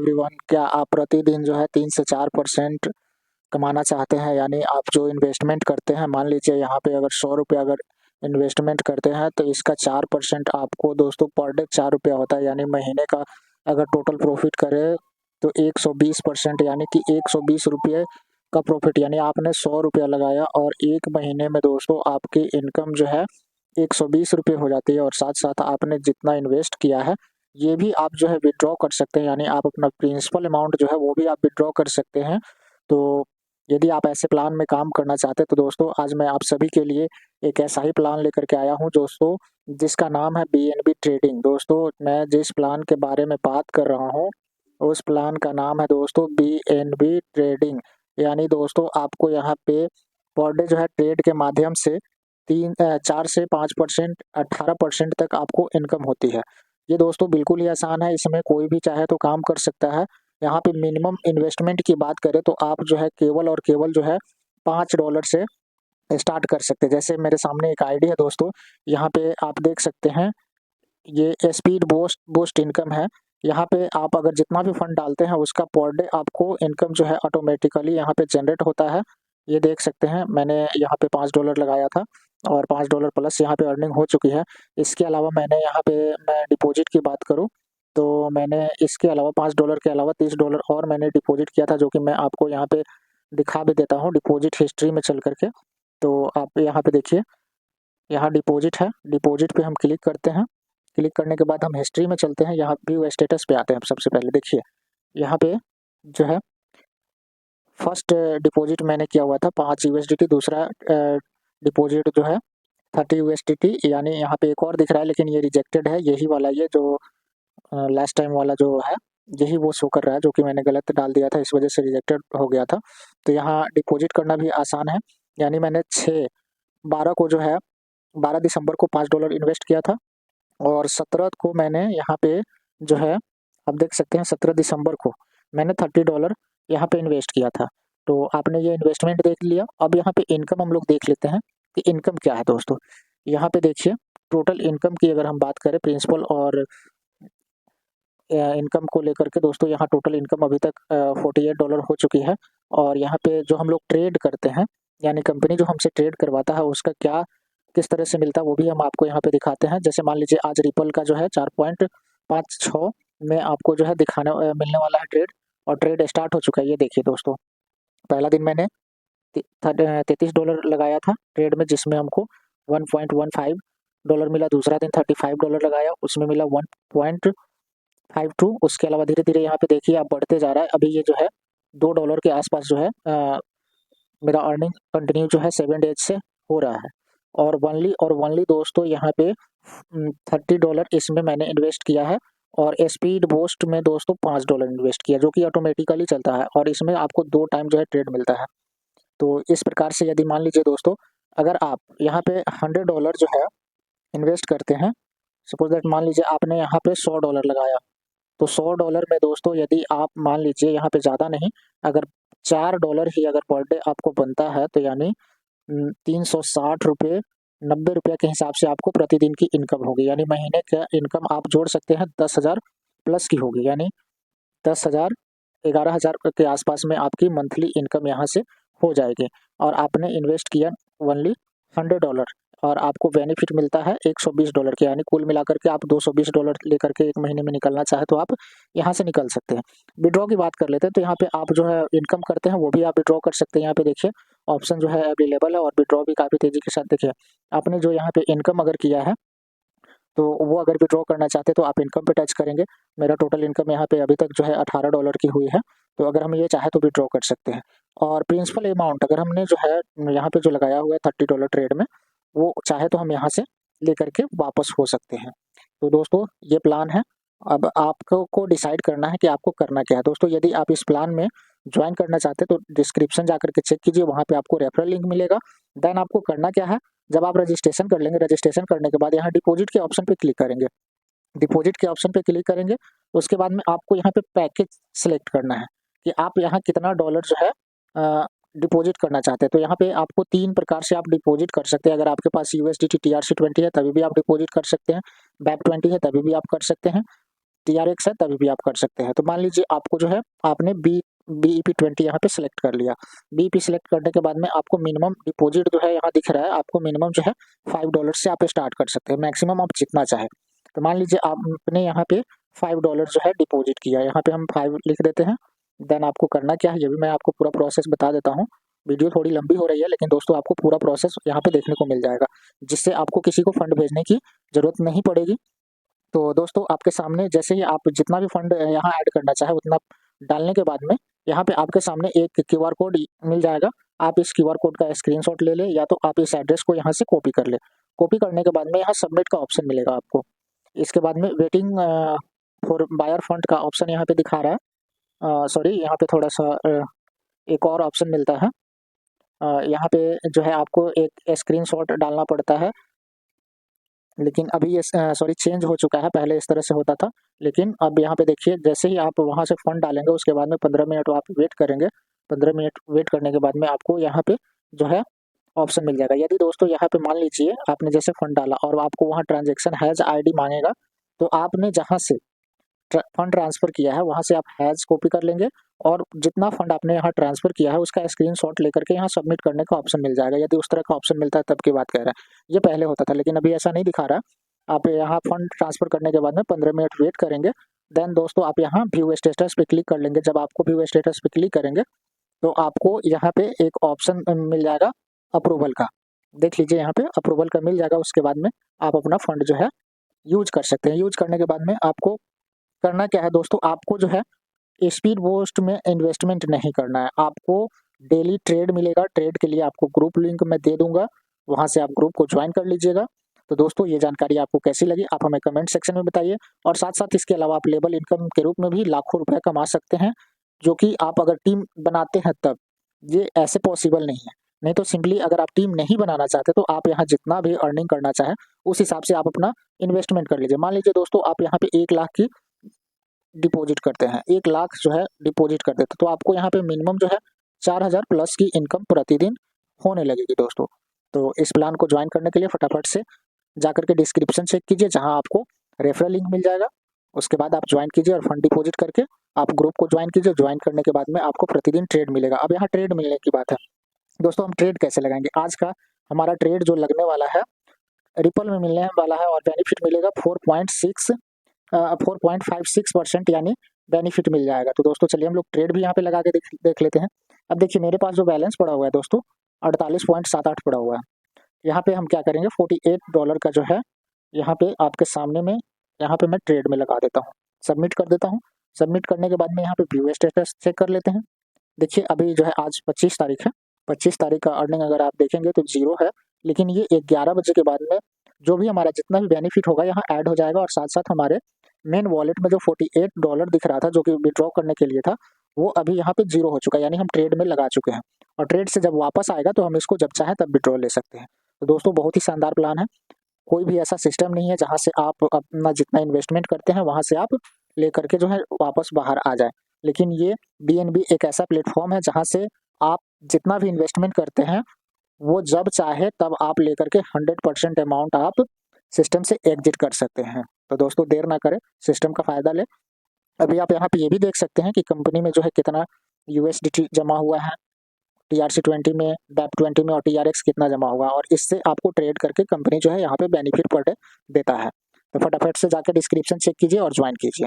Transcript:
Everyone, क्या आप प्रतिदिन जो है 3 से 4% कमाना चाहते हैं? यानी आप जो इन्वेस्टमेंट करते हैं, मान लीजिए यहाँ पे अगर ₹100 अगर इन्वेस्टमेंट करते हैं तो इसका 4% आपको दोस्तों पर डे ₹4 होता है। यानी महीने का अगर टोटल प्रॉफिट करें तो 120% यानी कि ₹120 का प्रॉफिट, यानी आपने ₹100 लगाया और 1 महीने में दोस्तों आपकी इनकम जो है ₹120 हो जाती है। और साथ-साथ आपने जितना इन्वेस्ट किया है, ये भी आप जो है विथड्रॉ कर सकते हैं, यानी आप अपना प्रिंसिपल अमाउंट जो है वो भी आप विथड्रॉ कर सकते हैं। तो यदि आप ऐसे प्लान में काम करना चाहते हैं तो दोस्तों आज मैं आप सभी के लिए एक ऐसा ही प्लान लेकर के आया हूँ दोस्तों, जिसका नाम है बीएनबी ट्रेडिंग। दोस्तों मैं जिस प्लान के बारे में बात कर रहा हूँ, उस प्लान का नाम है दोस्तों बीएनबी ट्रेडिंग। यानी दोस्तों आपको यहाँ पे पर डे जो है ट्रेड के माध्यम से 4 से 5% 18% तक आपको इनकम होती है। ये दोस्तों बिल्कुल ही आसान है, इसमें कोई भी चाहे तो काम कर सकता है। यहाँ पे मिनिमम इन्वेस्टमेंट की बात करें तो आप जो है केवल और केवल जो है $5 से स्टार्ट कर सकते हैं। जैसे मेरे सामने एक आईडी है दोस्तों, यहाँ पे आप देख सकते हैं, ये स्पीड बूस्ट बूस्ट इनकम है। यहाँ पे आप अगर जितना भी फंड डालते हैं उसका पर डे आपको इनकम जो है ऑटोमेटिकली यहाँ पे जनरेट होता है। ये देख सकते हैं, मैंने यहाँ पे $5 लगाया था और $5 प्लस यहाँ पे अर्निंग हो चुकी है। इसके अलावा मैंने यहाँ पे मैं डिपॉजिट की बात करूँ तो मैंने इसके अलावा $5 के अलावा $30 और मैंने डिपॉजिट किया था, जो कि मैं आपको यहाँ पे दिखा भी देता हूँ डिपॉजिट हिस्ट्री में चल करके। तो आप यहाँ पे देखिए, यहाँ डिपॉजिट है, डिपॉजिट पे हम क्लिक करते हैं। क्लिक करने के बाद हम हिस्ट्री में चलते हैं, यहाँ व्यू स्टेटस पे आते हैं। सबसे पहले देखिए, यहाँ पे जो है फर्स्ट डिपॉजिट मैंने किया हुआ था $5 दूसरा डिपॉजिट जो है $30 यानी यहाँ पे एक और दिख रहा है लेकिन ये रिजेक्टेड है। यही वाला ये जो लास्ट टाइम वाला जो है, यही वो शो कर रहा है, जो कि मैंने गलत डाल दिया था, इस वजह से रिजेक्टेड हो गया था। तो यहाँ डिपॉजिट करना भी आसान है। यानी मैंने 12 को जो है 12 दिसंबर को $5 इन्वेस्ट किया था और 17 को मैंने यहाँ पे जो है, आप देख सकते हैं 17 दिसंबर को मैंने $30 यहाँ पे इन्वेस्ट किया था। तो आपने ये इन्वेस्टमेंट देख लिया। अब यहाँ पे इनकम हम लोग देख लेते हैं कि इनकम क्या है दोस्तों। यहाँ पे देखिए, टोटल इनकम की अगर हम बात करें प्रिंसिपल और इनकम को लेकर के दोस्तों, यहाँ टोटल इनकम अभी तक $48 हो चुकी है। और यहाँ पे जो हम लोग ट्रेड करते हैं, यानी कंपनी जो हमसे ट्रेड करवाता है उसका क्या किस तरह से मिलता है वो भी हम आपको यहाँ पे दिखाते हैं। जैसे मान लीजिए आज रिपल का जो है 4.56 में आपको जो है मिलने वाला है ट्रेड, और ट्रेड स्टार्ट हो चुका है। ये देखिए दोस्तों, पहला दिन मैंने $33 लगाया था ट्रेड में, जिसमें हमको $1.15 मिला। दूसरा दिन $35 लगाया, उसमें मिला 1.52। उसके अलावा धीरे-धीरे यहाँ पे देखिए आप बढ़ते जा रहा है। अभी ये जो है $2 के आसपास जो है मेरा अर्निंग कंटिन्यू जो है 7 डेज से हो रहा है। और ओनली दोस्तों यहाँ पे $30 इसमें मैंने इन्वेस्ट किया है और स्पीड बूस्ट में दोस्तों $5 इन्वेस्ट किया, जो कि ऑटोमेटिकली चलता है और इसमें आपको 2 टाइम जो है ट्रेड मिलता है। तो इस प्रकार से यदि मान लीजिए दोस्तों, अगर आप यहाँ पे $100 जो है इन्वेस्ट करते हैं, सपोज दैट मान लीजिए आपने यहाँ पे $100 लगाया, तो $100 में दोस्तों यदि आप मान लीजिए यहाँ पे ज़्यादा नहीं, अगर $4 ही अगर पर डे आपको बनता है तो यानी ₹360 ₹90 के हिसाब से आपको प्रतिदिन की इनकम होगी। यानी महीने का इनकम आप जोड़ सकते हैं 10,000 प्लस की होगी, यानी 10,000 11,000 के आसपास में आपकी मंथली इनकम यहाँ से हो जाएगी। और आपने इन्वेस्ट किया ओनली $100 और आपको बेनिफिट मिलता है $120 के, यानी कुल मिलाकर के आप $220 लेकर के एक महीने में निकलना चाहे तो आप यहाँ से निकल सकते हैं। विड्रॉ की बात कर लेते हैं, तो यहाँ पे आप जो है इनकम करते हैं वो भी आप विड्रॉ कर सकते हैं। यहाँ पे देखिए ऑप्शन जो है अवेलेबल है और विड्रॉ भी काफ़ी तेज़ी के साथ देखिए। आपने जो यहाँ पे इनकम अगर किया है तो वो अगर विड्रॉ करना चाहते हैं तो आप इनकम पे टच करेंगे। मेरा टोटल इनकम यहाँ पे अभी तक जो है $18 की हुई है, तो अगर हम ये चाहे तो विड्रॉ कर सकते हैं। और प्रिंसिपल अमाउंट अगर हमने जो है यहाँ पे जो लगाया हुआ है $30 ट्रेड में, वो चाहे तो हम यहाँ से लेकर के वापस हो सकते हैं। तो दोस्तों ये प्लान है, अब आपको डिसाइड करना है कि आपको करना क्या है। दोस्तों यदि आप इस प्लान में ज्वाइन करना चाहते हैं तो डिस्क्रिप्शन जाकर के चेक कीजिए, वहाँ पे आपको रेफरल लिंक मिलेगा। देन आपको करना क्या है, जब आप रजिस्ट्रेशन कर लेंगे, रजिस्ट्रेशन करने के बाद यहाँ डिपॉजिट के ऑप्शन पे क्लिक करेंगे। डिपॉजिट के ऑप्शन पे क्लिक करेंगे, उसके बाद में आपको यहाँ पे पैकेज सेलेक्ट करना है कि आप यहाँ कितना डॉलर जो है डिपॉजिट करना चाहते हैं। तो यहाँ पे आपको 3 प्रकार से आप डिपॉजिट कर सकते हैं। अगर आपके पास USDT TRC20 है तभी भी आप डिपॉजिट कर सकते हैं, BEP20 है तभी भी आप कर सकते हैं, TRX है तभी भी आप कर सकते हैं। तो मान लीजिए आपको जो है आपने BEP20 यहाँ पे सिलेक्ट कर लिया। BEP सिलेक्ट करने के बाद में आपको मिनिमम डिपॉजिट जो है यहाँ दिख रहा है, आपको मिनिमम जो है $5 से आप स्टार्ट कर सकते हैं, मैक्सिमम आप जितना चाहे। तो मान लीजिए आपने यहाँ पे $5 जो है डिपॉजिट किया, यहाँ पे हम 5 लिख देते हैं। देन आपको करना क्या है ये भी मैं आपको पूरा प्रोसेस बता देता हूँ। वीडियो थोड़ी लंबी हो रही है लेकिन दोस्तों आपको पूरा प्रोसेस यहाँ पे देखने को मिल जाएगा, जिससे आपको किसी को फंड भेजने की ज़रूरत नहीं पड़ेगी। तो दोस्तों आपके सामने जैसे ही आप जितना भी फंड यहाँ ऐड करना चाहे उतना डालने के बाद में यहाँ पे आपके सामने एक क्यूआर कोड मिल जाएगा। आप इस क्यूआर कोड का स्क्रीनशॉट ले लें या तो आप इस एड्रेस को यहाँ से कॉपी कर लें। कॉपी करने के बाद में यहाँ सबमिट का ऑप्शन मिलेगा आपको। इसके बाद में वेटिंग फॉर बायर फंड का ऑप्शन यहाँ पे दिखा रहा है। सॉरी, यहाँ पे थोड़ा सा एक और ऑप्शन मिलता है। यहाँ पे जो है आपको एक स्क्रीनशॉट डालना पड़ता है, लेकिन अभी ये सॉरी चेंज हो चुका है, पहले इस तरह से होता था। लेकिन अब यहाँ पे देखिए जैसे ही आप वहाँ से फंड डालेंगे उसके बाद में 15 मिनट आप वेट करेंगे। 15 मिनट वेट करने के बाद में आपको यहाँ पे जो है ऑप्शन मिल जाएगा। यदि दोस्तों यहाँ पे मान लीजिए आपने जैसे फंड डाला और आपको वहाँ ट्रांजेक्शन हैज ID मांगेगा, तो आपने जहाँ से फंड ट्रांसफ़र किया है वहाँ से आप हैज़ कॉपी कर लेंगे और जितना फंड आपने यहाँ ट्रांसफ़र किया है उसका स्क्रीनशॉट लेकर के यहाँ सबमिट करने का ऑप्शन मिल जाएगा। यदि उस तरह का ऑप्शन मिलता है तब की बात कह रहा है, ये पहले होता था लेकिन अभी ऐसा नहीं दिखा रहा। आप यहाँ फंड ट्रांसफ़र करने के बाद में 15 मिनट वेट करेंगे। देन दोस्तों आप यहाँ व्यू स्टेटस पे क्लिक कर लेंगे। जब आपको व्यू स्टेटस पे क्लिक करेंगे तो आपको यहाँ पे एक ऑप्शन मिल जाएगा अप्रूवल का। देख लीजिए यहाँ पे अप्रूवल का मिल जाएगा। उसके बाद में आप अपना फंड जो है यूज कर सकते हैं। यूज करने के बाद में आपको करना क्या है दोस्तों, आपको जो है स्पीड बोस्ट में इन्वेस्टमेंट नहीं करना है। आपको डेली ट्रेड मिलेगा। ट्रेड के लिए आपको ग्रुप लिंक मैं दे दूंगा, वहां से आप ग्रुप को ज्वाइन कर लीजिएगा। तो दोस्तों ये जानकारी आपको कैसी लगी आप हमें कमेंट सेक्शन में बताइए। और साथ साथ इसके अलावा आप लेबल इनकम के रूप में भी लाखों रुपए कमा सकते हैं, जो कि आप अगर टीम बनाते हैं तब। ये ऐसे पॉसिबल नहीं है, नहीं तो सिंपली अगर आप टीम नहीं बनाना चाहते तो आप यहाँ जितना भी अर्निंग करना चाहें उस हिसाब से आप अपना इन्वेस्टमेंट कर लीजिए। मान लीजिए दोस्तों आप यहाँ पे 1 लाख की डिपॉजिट करते हैं, 1 लाख जो है डिपॉजिट कर देते हैं, तो आपको यहाँ पे मिनिमम जो है 4000 प्लस की इनकम प्रतिदिन होने लगेगी दोस्तों। तो इस प्लान को ज्वाइन करने के लिए फटाफट से जाकर के डिस्क्रिप्शन चेक कीजिए, जहां आपको रेफरल लिंक मिल जाएगा। उसके बाद आप ज्वाइन कीजिए और फंड डिपॉजिट करके आप ग्रुप को ज्वाइन कीजिए। ज्वाइन करने के बाद में आपको प्रतिदिन ट्रेड मिलेगा। अब यहाँ ट्रेड मिलने की बात है दोस्तों, हम ट्रेड कैसे लगाएंगे। आज का हमारा ट्रेड जो लगने वाला है रिपल में मिलने वाला है और बेनिफिट मिलेगा 4.56% यानी बेनिफिट मिल जाएगा। तो दोस्तों चलिए हम लोग ट्रेड भी यहाँ पे लगा के देख लेते हैं। अब देखिए मेरे पास जो बैलेंस पड़ा हुआ है दोस्तों 48.78 पड़ा हुआ है। यहाँ पे हम क्या करेंगे, $48 का जो है यहाँ पे आपके सामने में यहाँ पे मैं ट्रेड में लगा देता हूँ, सबमिट कर देता हूँ। सबमिट करने के बाद में यहाँ पे व्यू स्टेटस चेक कर लेते हैं। देखिए अभी जो है आज 25 तारीख है, 25 तारीख का अर्निंग अगर आप देखेंगे तो 0 है, लेकिन ये 11 बजे के बाद में जो भी हमारा जितना भी बेनिफिट होगा यहाँ ऐड हो जाएगा। और साथ साथ हमारे मेन वॉलेट में जो $48 दिख रहा था जो कि विड्रॉ करने के लिए था, वो अभी यहाँ पे 0 हो चुका है, यानी हम ट्रेड में लगा चुके हैं। और ट्रेड से जब वापस आएगा तो हम इसको जब चाहे तब विड्रॉ ले सकते हैं। तो दोस्तों बहुत ही शानदार प्लान है। कोई भी ऐसा सिस्टम नहीं है जहाँ से आप अपना जितना इन्वेस्टमेंट करते हैं वहाँ से आप ले करके जो है वापस बाहर आ जाए। लेकिन ये BNB एक ऐसा प्लेटफॉर्म है जहाँ से आप जितना भी इन्वेस्टमेंट करते हैं वो जब चाहे तब आप लेकर के 100% अमाउंट आप सिस्टम से एग्जिट कर सकते हैं। तो दोस्तों देर ना करें, सिस्टम का फायदा लें। अभी आप यहाँ पे ये भी देख सकते हैं कि कंपनी में जो है कितना USDT जमा हुआ है, TRC20 में, BEP20 में और TRX कितना जमा हुआ, और इससे आपको ट्रेड करके कंपनी जो है यहाँ पे बेनिफिट पर डे देता है। तो फटाफट से जाकर डिस्क्रिप्शन चेक कीजिए और ज्वाइन कीजिए।